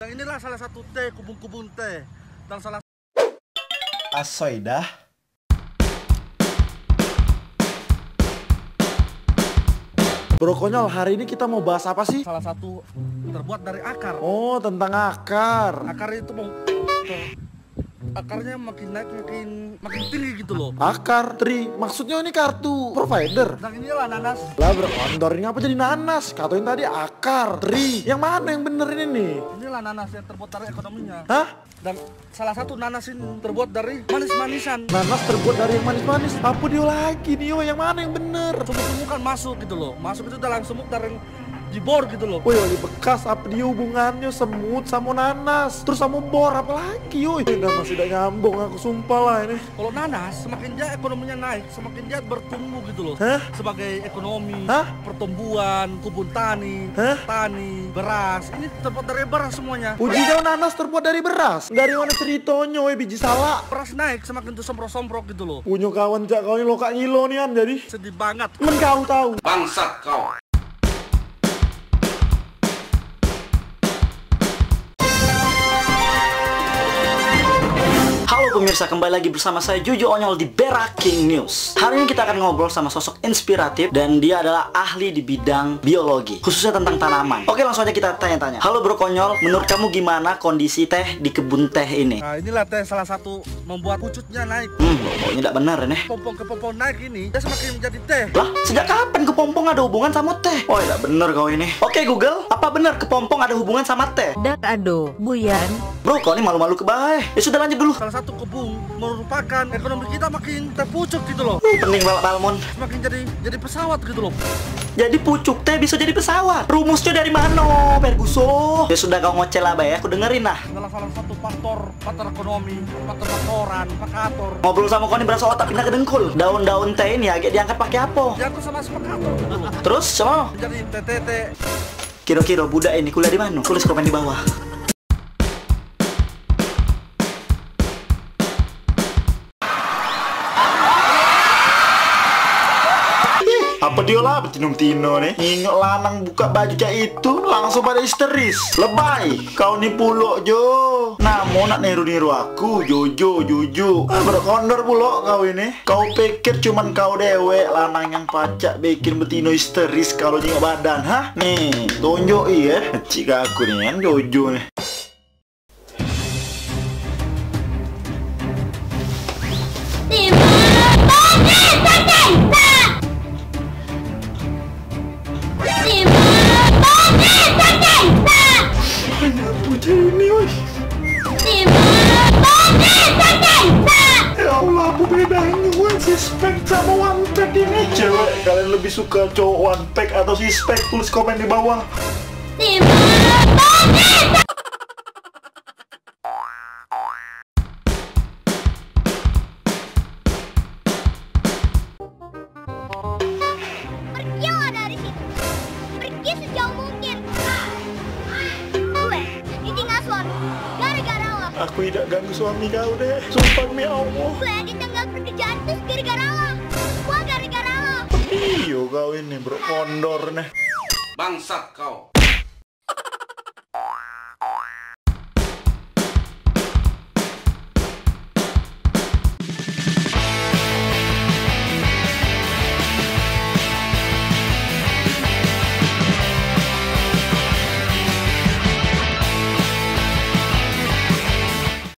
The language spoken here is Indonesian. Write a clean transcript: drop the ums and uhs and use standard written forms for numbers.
Yang inilah salah satu teh, kebun-kebun teh. Dan salah Asoidah. Bro Konyol, hari ini kita mau bahas apa sih? salah satu terbuat dari akar. Oh, tentang akar. Akar itu akarnya makin naik makin tinggi gitu loh. Akar, Tri, maksudnya ini kartu provider. Dan inilah nanas. Lah Bro Kondor, ini apa jadi nanas? Katakan tadi akar, Tri. Yang mana yang bener ini nih? Inilah nanas yang terbuat dari ekonominya. Hah? Dan salah satu nanas ini terbuat dari manis-manisan. Nanas terbuat dari yang manis-manis. Apa dia lagi nih? Oh, yang mana yang bener? Sumuk-sumuk kan masuk gitu loh. Masuk itu dalam sumuk dari dibor gitu loh. Woi, oli bekas apa dia hubungannya semut sama nanas? Terus sama bor apa lagi? Woi, udah masih udah nyambung aku sumpah lah ini. Kalau nanas semakin dia ekonominya naik, semakin dia bertumbuh gitu loh. Hah? Sebagai ekonomi, Hah? pertumbuhan, kebun tani, Hah? tani, beras. Ini terbuat dari beras semuanya. Uji daun nanas terbuat dari beras. Dari mana ceritanya, woi biji salah? Beras naik semakin tuh somprok-somprok gitu loh. Punya kawan cak kau ini lo kak ngilo nih kan jadi. Sedih banget. Men kau tahu. Bangsat kau. Halo pemirsa, kembali lagi bersama saya Jojo Onyol di Beraking News. Hari ini kita akan ngobrol sama sosok inspiratif dan dia adalah ahli di bidang biologi, khususnya tentang tanaman. Oke, langsung aja kita tanya-tanya. Halo Bro Konyol, menurut kamu gimana kondisi teh di kebun teh ini? Nah, inilah teh salah satu membuat pucutnya naik. Pokoknya tidak benar nih. Pompong ke pompong naik ini, dia semakin menjadi teh. Lah, sejak kapan kepompong ada hubungan sama teh? Oh, tidak benar kau ini. Oke Google, apa benar kepompong ada hubungan sama teh? Dak ado, Buyan. Bro, kau ini malu-malu kebae. Ya sudah lanjut dulu. Salah satu kebun merupakan ekonomi kita makin terpucuk gitu loh. Pening balak balmon. Semakin jadi pesawat gitu loh. Jadi pucuk teh bisa jadi pesawat. Rumusnya dari mana, Ferguson? Ya sudah kau ngoceh lah, Bay. Aku dengerin lah. Salah satu faktor ekonomi, faktoran, fakator. Ngobrol sama kau ini berasa otak pindah ke dengkul. Daun-daun teh ini agak diangkat pakai apa? Diatur sama fakator gitu loh. Terus sama? Jadi TTT. Kira-kira budak ini kuliah di mana? Tulis komen di bawah. Apa dia lah betino-betino nih? Ingok lanang buka baju kayak itu langsung pada histeris. Lebay, kau nih pulok Jo. Nah, mau nak niru-niru aku, Jojo. Bro Kondor pulok kau ini. Kau pikir cuman kau dewe lanang yang pacak bikin betino histeris kalau jengok badan, hah? Nih, tunjuk ya. Cik aku nih kan Jojo nih. Puja ini, woi. Ya Allah, apa bedanya sispek sama one pack ini? Cewek, kalian lebih suka cowok one pack atau sispek? Tulis komen di bawah. Pergilah dari situ. Pergi sejauh mungkin. Gue ditinggal suami gara-gara lo. Aku tidak ganggu suami kau deh. Sumpah demi Allah. Gue ditinggal pekerjaan terus gara-gara lo. Semua gara-gara lo. Iyo kau ini Bro Kondor nih. Bangsat kau.